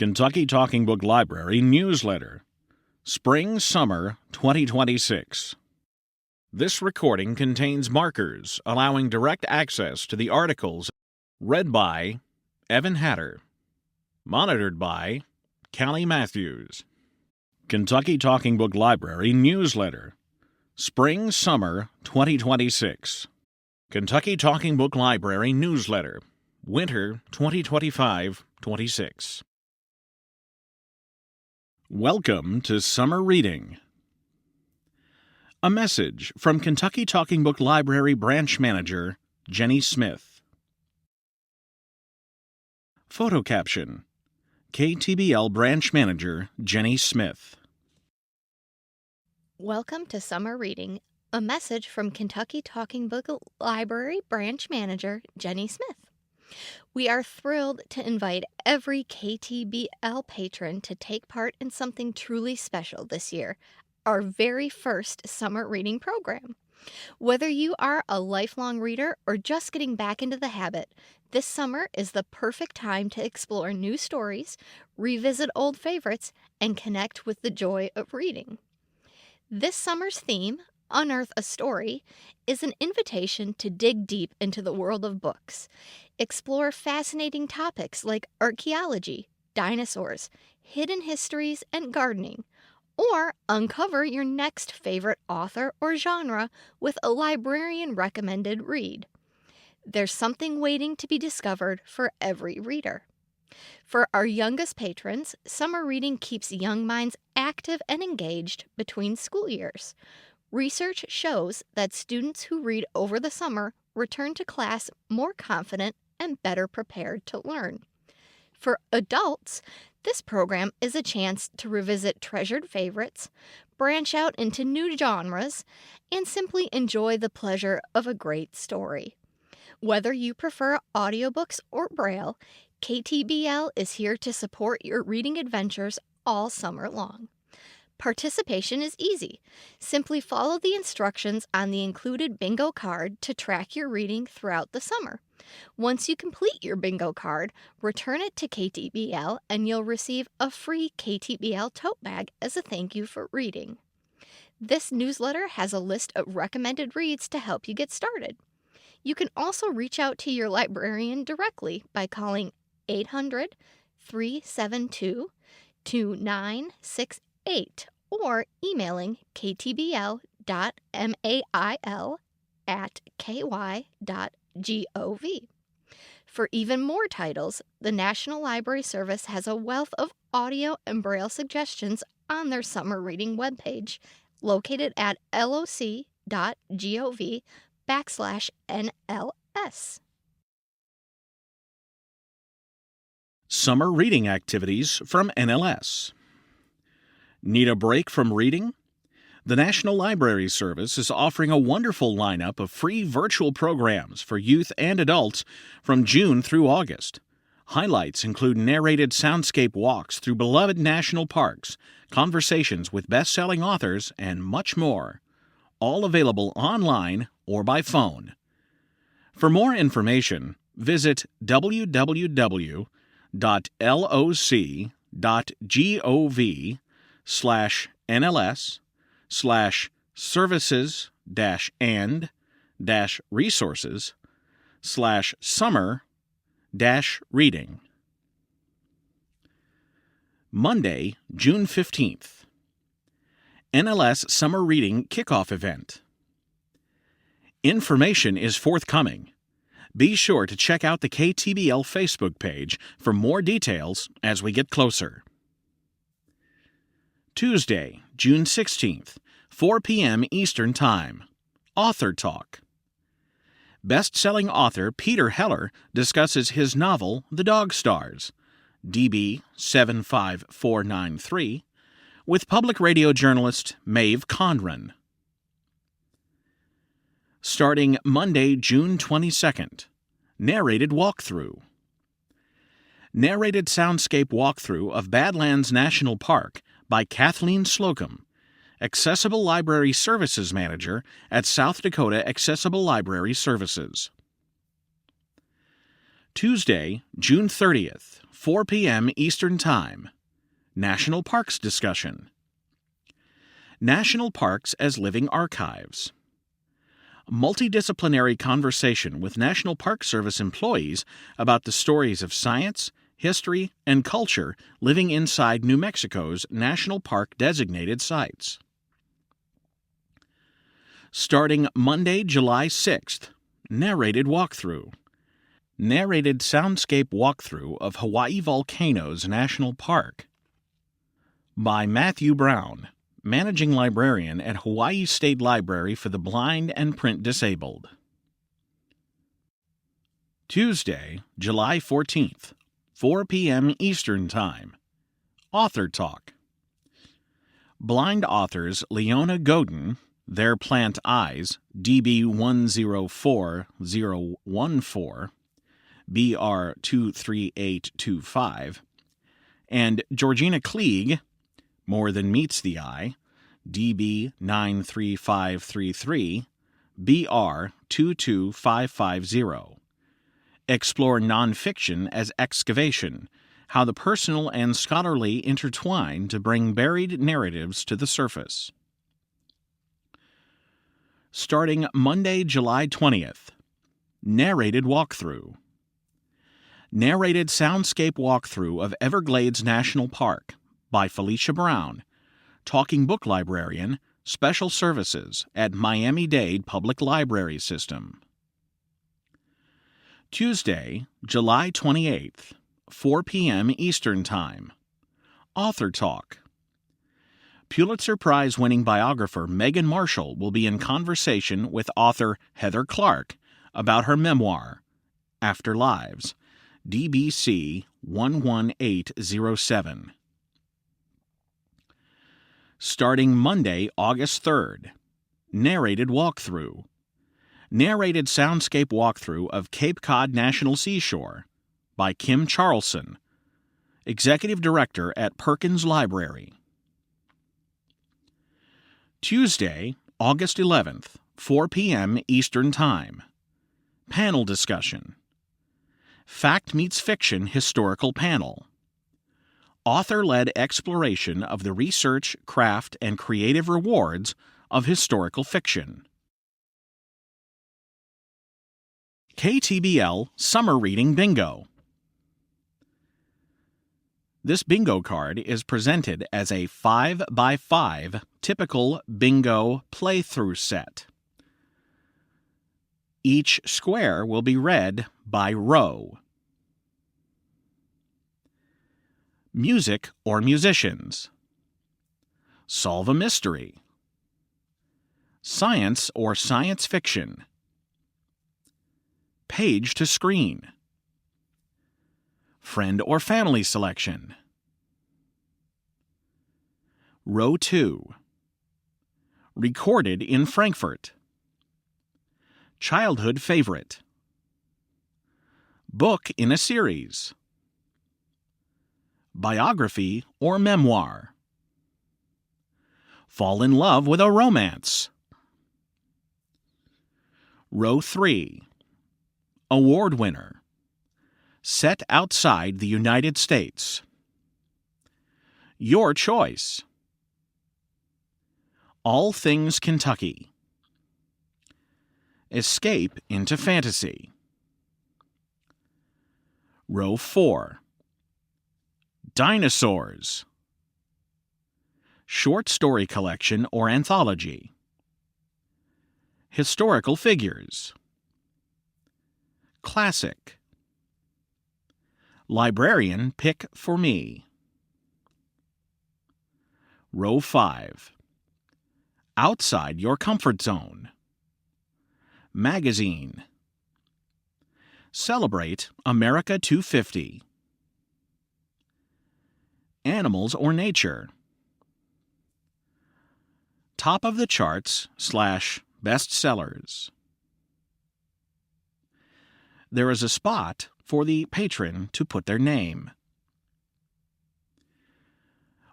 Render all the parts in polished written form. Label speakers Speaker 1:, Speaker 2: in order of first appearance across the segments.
Speaker 1: Kentucky Talking Book Library Newsletter, Spring-Summer 2026. This recording contains markers allowing direct access to the articles read by Evan Hatter, monitored by Callie Matthews. Kentucky Talking Book Library Newsletter, Spring-Summer 2026. Kentucky Talking Book Library Newsletter, Winter 2025-26. Welcome to Summer Reading. A message from Kentucky Talking Book Library Branch Manager Jenny Smith. Photo caption: KTBL Branch Manager Jenny Smith.
Speaker 2: Welcome to Summer Reading. A message from Kentucky Talking Book Library Branch Manager Jenny Smith. We are thrilled to invite every KTBL patron to take part in something truly special this year, our very first summer reading program. Whether you are a lifelong reader or just getting back into the habit, this summer is the perfect time to explore new stories, revisit old favorites, and connect with the joy of reading. This summer's theme, Unearth a Story, is an invitation to dig deep into the world of books, explore fascinating topics like archaeology, dinosaurs, hidden histories, and gardening, or uncover your next favorite author or genre with a librarian-recommended read. There's something waiting to be discovered for every reader. For our youngest patrons, summer reading keeps young minds active and engaged between school years. Research shows that students who read over the summer return to class more confident and better prepared to learn. For adults, this program is a chance to revisit treasured favorites, branch out into new genres, and simply enjoy the pleasure of a great story. Whether you prefer audiobooks or Braille, KTBL is here to support your reading adventures all summer long. Participation is easy. Simply follow the instructions on the included bingo card to track your reading throughout the summer. Once you complete your bingo card, return it to KTBL and you'll receive a free KTBL tote bag as a thank you for reading. This newsletter has a list of recommended reads to help you get started. You can also reach out to your librarian directly by calling 800-372-2968 or emailing ktbl.mail@ky.gov. For even more titles, the National Library Service has a wealth of audio and Braille suggestions on their summer reading webpage, located at loc.gov/NLS.
Speaker 1: Summer reading activities from NLS. Need a break from reading? The National Library Service is offering a wonderful lineup of free virtual programs for youth and adults from June through August. Highlights include narrated soundscape walks through beloved national parks, conversations with best-selling authors, and much more. All available online or by phone. For more information, visit www.loc.gov/NLS/services-and-resources/summer-reading. Monday, June 15th. NLS Summer Reading Kickoff Event. Information is forthcoming. Be sure to check out the KTBL Facebook page for more details as we get closer. Tuesday, June 16th, 4 p.m. Eastern Time. Author Talk. Best-selling author Peter Heller discusses his novel The Dog Stars, DB 75493, with public radio journalist Maeve Conran. Starting Monday, June 22nd, Narrated Walkthrough. Narrated soundscape walkthrough of Badlands National Park by Kathleen Slocum, Accessible Library Services Manager at South Dakota Accessible Library Services. Tuesday, June 30th, 4 p.m. Eastern Time. National Parks Discussion. National Parks as Living Archives. Multidisciplinary conversation with National Park Service employees about the stories of science, history, and culture living inside New Mexico's National Park designated sites. Starting Monday, July 6th, narrated walkthrough. Narrated soundscape walkthrough of Hawaii Volcanoes National Park by Matthew Brown, Managing Librarian at Hawaii State Library for the Blind and Print Disabled. Tuesday, July 14th, 4 p.m. Eastern Time. Author Talk. Blind authors Leona Godin, Their Plant Eyes, DB 104014, BR 23825, and Georgina Klieg, More Than Meets the Eye, DB 93533, BR 22550. Explore nonfiction as excavation, how the personal and scholarly intertwine to bring buried narratives to the surface. Starting Monday, July 20th. Narrated walkthrough. Narrated soundscape walkthrough of Everglades National Park by Felicia Brown, Talking Book Librarian, Special Services at Miami-Dade Public Library System. Tuesday, July 28th, 4 p.m. Eastern Time. Author Talk. Pulitzer Prize-winning biographer Megan Marshall will be in conversation with author Heather Clark about her memoir, After Lives, DBC 11807. Starting Monday, August 3rd. Narrated walkthrough. Narrated soundscape walkthrough of Cape Cod National Seashore by Kim Charlson, Executive Director at Perkins Library. Tuesday, August 11th, 4 p.m. Eastern Time. Panel discussion. Fact Meets Fiction Historical Panel. Author-led exploration of the research, craft, and creative rewards of historical fiction. KTBL Summer Reading Bingo. This bingo card is presented as a 5x5 typical bingo playthrough set. Each square will be read by row. Music or musicians. Solve a mystery. Science or science fiction. Page to screen. Friend or family selection. Row 2. Recorded in Frankfurt. Childhood favorite. Book in a series. Biography or memoir. Fall in love with a romance. Row 3. Award winner. Set outside the United States. Your choice. All Things Kentucky. Escape into fantasy. Row 4. Dinosaurs. Short story collection or anthology. Historical figures. Classic. Librarian pick for me. Row 5. Outside your comfort zone. Magazine. Celebrate America 250. Animals or nature. Top of the charts / bestsellers. There is a spot for the patron to put their name.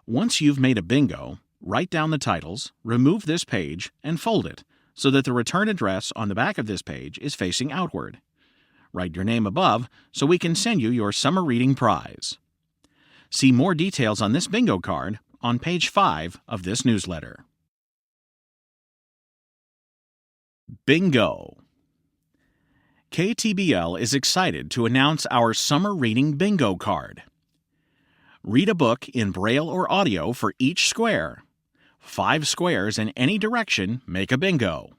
Speaker 1: Once you've made a bingo, write down the titles, remove this page, and fold it so that the return address on the back of this page is facing outward. Write your name above so we can send you your summer reading prize. See more details on this bingo card on page 5 of this newsletter. Bingo! KTBL is excited to announce our summer reading bingo card. Read a book in Braille or audio for each square. 5 squares in any direction make a bingo.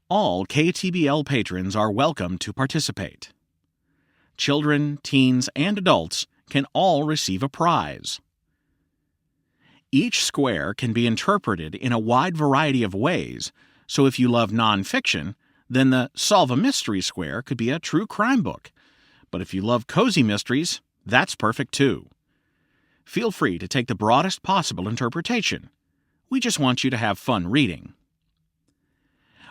Speaker 1: All KTBL patrons are welcome to participate. Children, teens, and adults can all receive a prize. Each square can be interpreted in a wide variety of ways, so if you love nonfiction, then the Solve a Mystery square could be a true crime book. But if you love cozy mysteries, that's perfect too. Feel free to take the broadest possible interpretation. We just want you to have fun reading.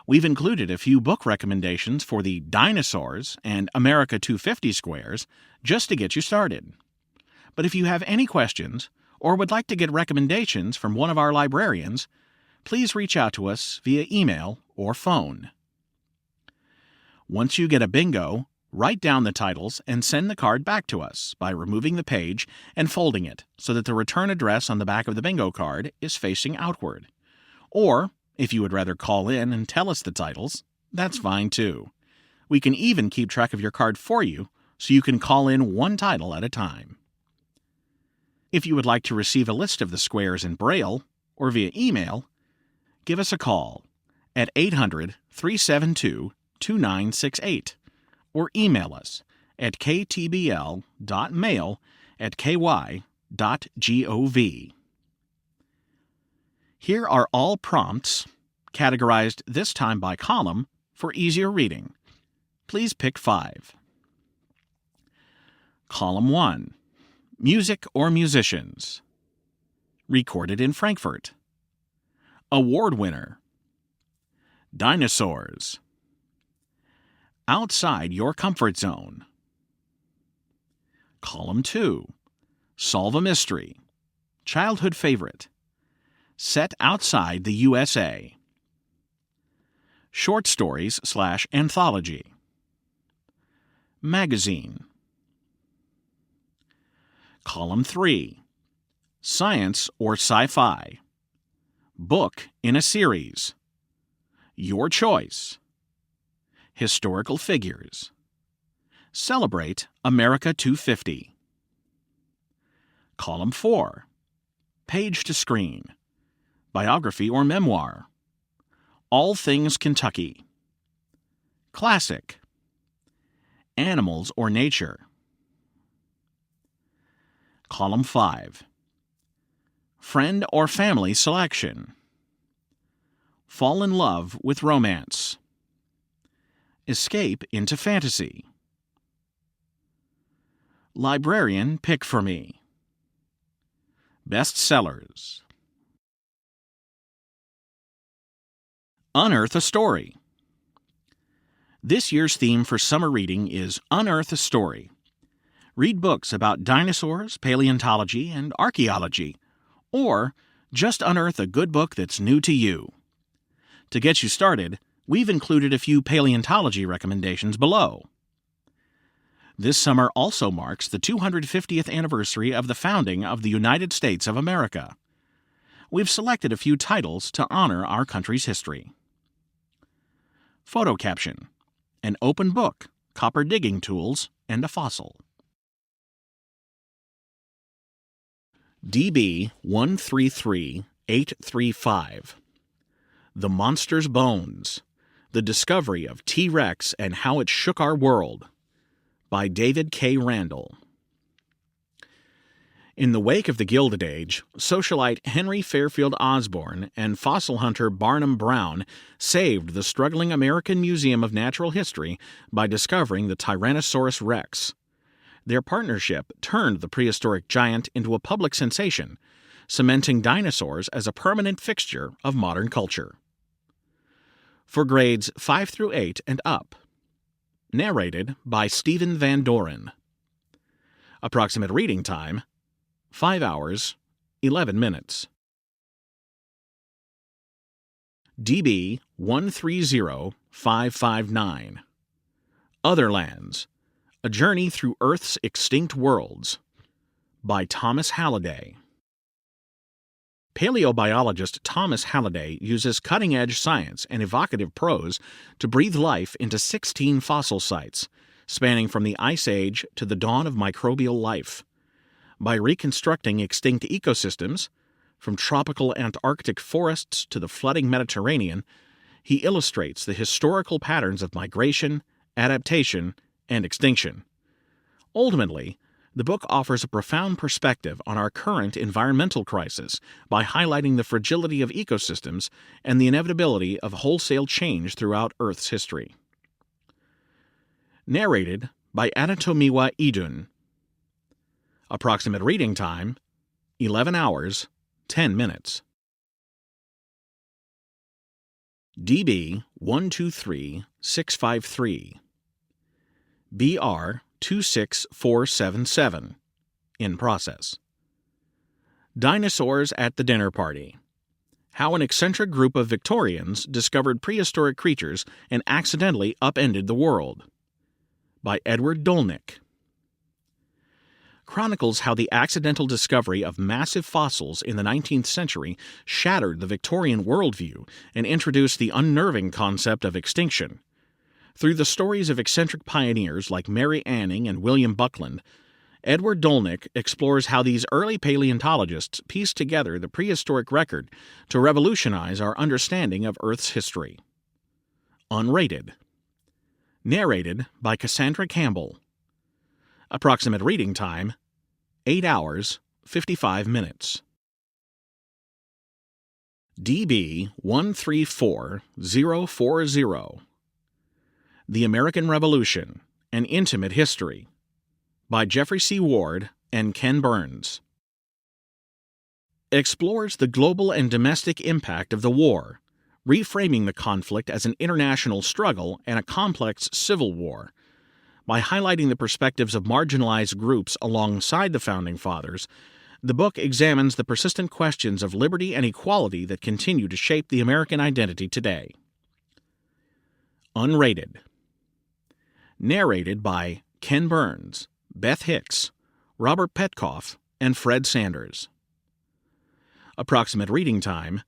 Speaker 1: We've included a few book recommendations for the Dinosaurs and America 250 squares just to get you started. But if you have any questions or would like to get recommendations from one of our librarians, please reach out to us via email or phone. Once you get a bingo, write down the titles and send the card back to us by removing the page and folding it so that the return address on the back of the bingo card is facing outward. Or, if you would rather call in and tell us the titles, that's fine too. We can even keep track of your card for you so you can call in one title at a time. If you would like to receive a list of the squares in Braille or via email, give us a call at 800-372-2968 or email us at ktbl.mail@ky.gov. Here are all prompts, categorized this time by column, for easier reading. Please pick 5. Column 1. Music or musicians. Recorded in Frankfurt. Award winner. Dinosaurs. Outside your comfort zone. Column 2. Solve a mystery. Childhood favorite. Set outside the USA. Short stories / anthology. Magazine. Column 3. Science or sci-fi. Book in a series. Your choice. Historical figures. Celebrate America 250. Column 4. Page to screen. Biography or memoir. All things Kentucky. Classic. Animals or nature. Column 5. Friend or family selection. Fall in love with romance. Escape into fantasy. Librarian pick for me. Bestsellers. Unearth a story. This year's theme for summer reading is Unearth a Story. Read books about dinosaurs, paleontology, and archaeology, or just unearth a good book that's new to you. To get you started, we've included a few paleontology recommendations below. This summer also marks the 250th anniversary of the founding of the United States of America. We've selected a few titles to honor our country's history. Photo caption: an open book, copper digging tools, and a fossil. DB 133835. The Monster's Bones. The Discovery of T-Rex and How It Shook Our World. By David K. Randall. In the wake of the Gilded Age, socialite Henry Fairfield Osborn and fossil hunter Barnum Brown saved the struggling American Museum of Natural History by discovering the Tyrannosaurus rex. Their partnership turned the prehistoric giant into a public sensation, cementing dinosaurs as a permanent fixture of modern culture. For grades 5 through 8 and up. Narrated by Stephen Van Doren. Approximate reading time, 5 hours, 11 minutes. DB 130559. Other Lands: A Journey Through Earth's Extinct Worlds by Thomas Halliday. Paleobiologist Thomas Halliday uses cutting-edge science and evocative prose to breathe life into 16 fossil sites, spanning from the Ice Age to the dawn of microbial life. By reconstructing extinct ecosystems, from tropical Antarctic forests to the flooding Mediterranean, he illustrates the historical patterns of migration, adaptation, and extinction. Ultimately, the book offers a profound perspective on our current environmental crisis by highlighting the fragility of ecosystems and the inevitability of wholesale change throughout Earth's history. Narrated by Adetomiwa Idun. Approximate reading time, 11 hours, 10 minutes. DB 123653. BR 26477. In process. Dinosaurs at the Dinner Party. How an eccentric group of Victorians discovered prehistoric creatures and accidentally upended the world. By Edward Dolnick. Chronicles how the accidental discovery of massive fossils in the 19th century shattered the Victorian worldview and introduced the unnerving concept of extinction. Through the stories of eccentric pioneers like Mary Anning and William Buckland, Edward Dolnick explores how these early paleontologists pieced together the prehistoric record to revolutionize our understanding of Earth's history. Unrated. Narrated by Cassandra Campbell. Approximate reading time, 8 hours, 55 minutes. DB 134040. The American Revolution, An Intimate History by Jeffrey C. Ward and Ken Burns. Explores the global and domestic impact of the war, reframing the conflict as an international struggle and a complex civil war. By highlighting the perspectives of marginalized groups alongside the Founding Fathers, the book examines the persistent questions of liberty and equality that continue to shape the American identity today. Unrated. Narrated by Ken Burns, Beth Hicks, Robert Petkoff, and Fred Sanders. Approximate reading time,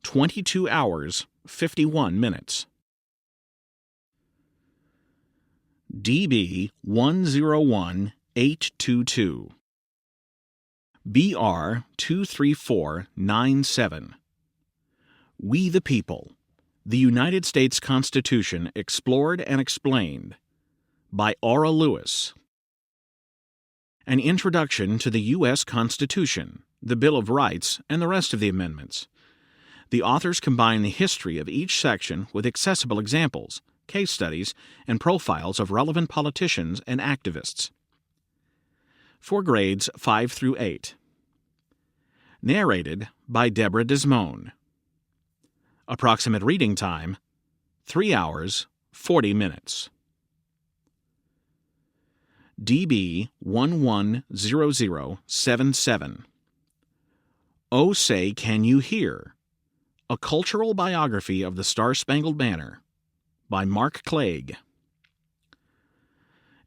Speaker 1: 22 hours, 51 minutes. DB 101822. BR 23497. We the People. The United States Constitution Explored and Explained by Aura Lewis. An introduction to the U.S. Constitution, the Bill of Rights, and the rest of the amendments. The authors combine the history of each section with accessible examples, case studies, and profiles of relevant politicians and activists. For grades 5 through 8. Narrated by Deborah Desmond. Approximate reading time, 3 hours, 40 minutes. DB 110077. Oh Say Can You Hear? A Cultural Biography of the Star-Spangled Banner by Mark Clegg.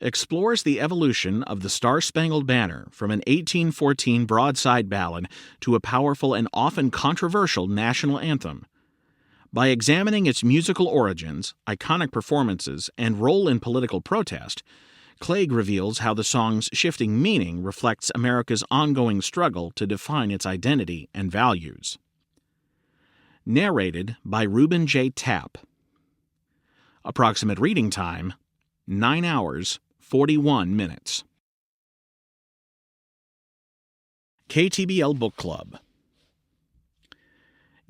Speaker 1: Explores the evolution of the Star-Spangled Banner from an 1814 broadside ballad to a powerful and often controversial national anthem. By examining its musical origins, iconic performances, and role in political protest, Clegg reveals how the song's shifting meaning reflects America's ongoing struggle to define its identity and values. Narrated by Reuben J. Tapp. Approximate reading time, 9 hours, 41 minutes. KTBL Book Club.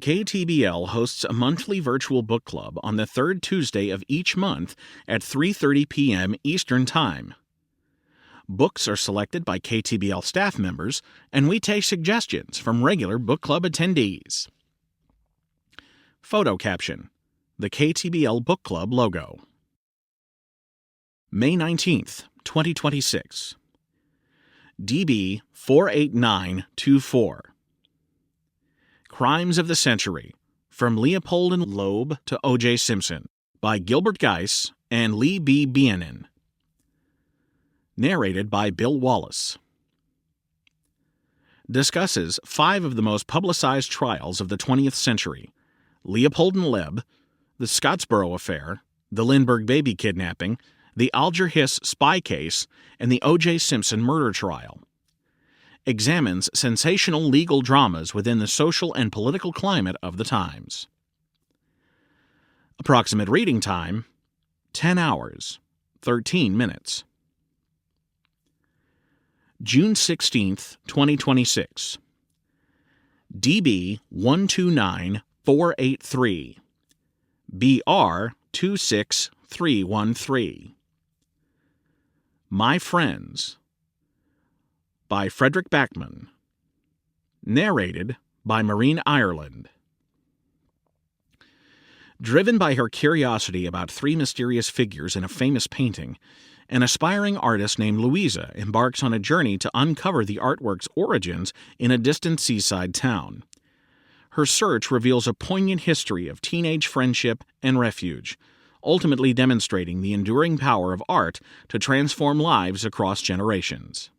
Speaker 1: KTBL hosts a monthly virtual book club on the third Tuesday of each month at 3:30 p.m. Eastern Time. Books are selected by KTBL staff members, and we take suggestions from regular book club attendees. Photo caption: the KTBL Book Club logo. May 19th, 2026. DB 48924. Crimes of the Century, From Leopold and Loeb to O.J. Simpson, by Gilbert Geis and Lee B. Bianin. Narrated by Bill Wallace. Discusses 5 of the most publicized trials of the 20th century: Leopold and Leb, the Scottsboro Affair, the Lindbergh baby kidnapping, the Alger Hiss spy case, and the O.J. Simpson murder trial. Examines sensational legal dramas within the social and political climate of the times. Approximate reading time, 10 hours, 13 minutes. June 16, 2026. DB 129483. BR 26313. My Friends by Frederick Backman. Narrated by Maureen Ireland. Driven by her curiosity about 3 mysterious figures in a famous painting, an aspiring artist named Louisa embarks on a journey to uncover the artwork's origins in a distant seaside town. Her search reveals a poignant history of teenage friendship and refuge, ultimately demonstrating the enduring power of art to transform lives across generations.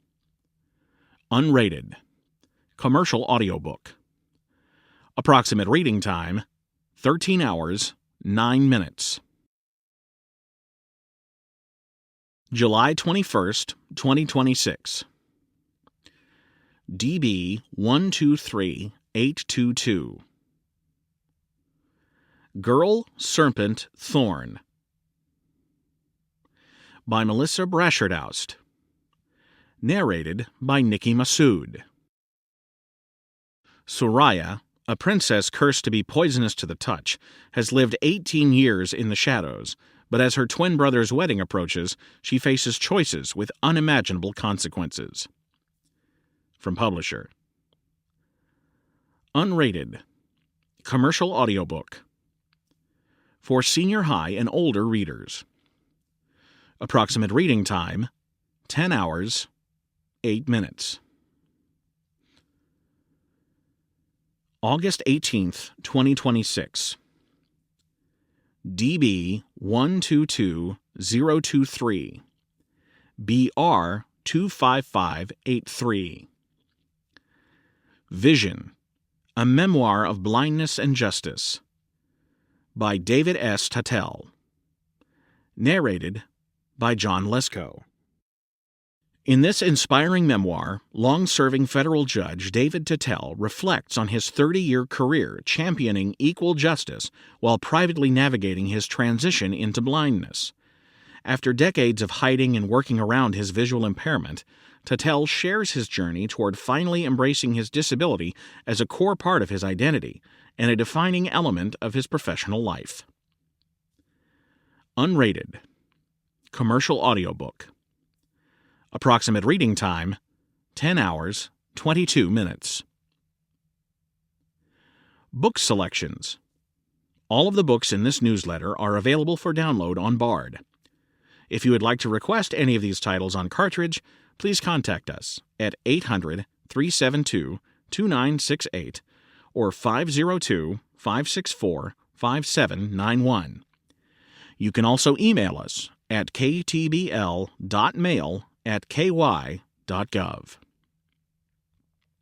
Speaker 1: Unrated. Commercial audiobook. Approximate reading time, 13 hours, 9 minutes. July 21st, 2026. DB 123822. Girl, Serpent, Thorn by Melissa Brasherdoust. Narrated by Nikki Massoud. Soraya, a princess cursed to be poisonous to the touch, has lived 18 years in the shadows, but as her twin brother's wedding approaches, she faces choices with unimaginable consequences. From publisher. Unrated. Commercial audiobook. For senior high and older readers. Approximate reading time, 10 hours, 8 minutes. August 18th, 2026. DB 122023. BR 25583. Vision, a memoir of blindness and justice by David S. Tatel. Narrated by John Lesko. In this inspiring memoir, long-serving federal judge David Tatel reflects on his 30-year career championing equal justice while privately navigating his transition into blindness. After decades of hiding and working around his visual impairment, Tatel shares his journey toward finally embracing his disability as a core part of his identity and a defining element of his professional life. Unrated. Commercial audiobook. Approximate reading time, 10 hours, 22 minutes. Book selections. All of the books in this newsletter are available for download on Bard. If you would like to request any of these titles on cartridge, please contact us at 800-372-2968 or 502-564-5791. You can also email us at ktbl.mail@ky.gov.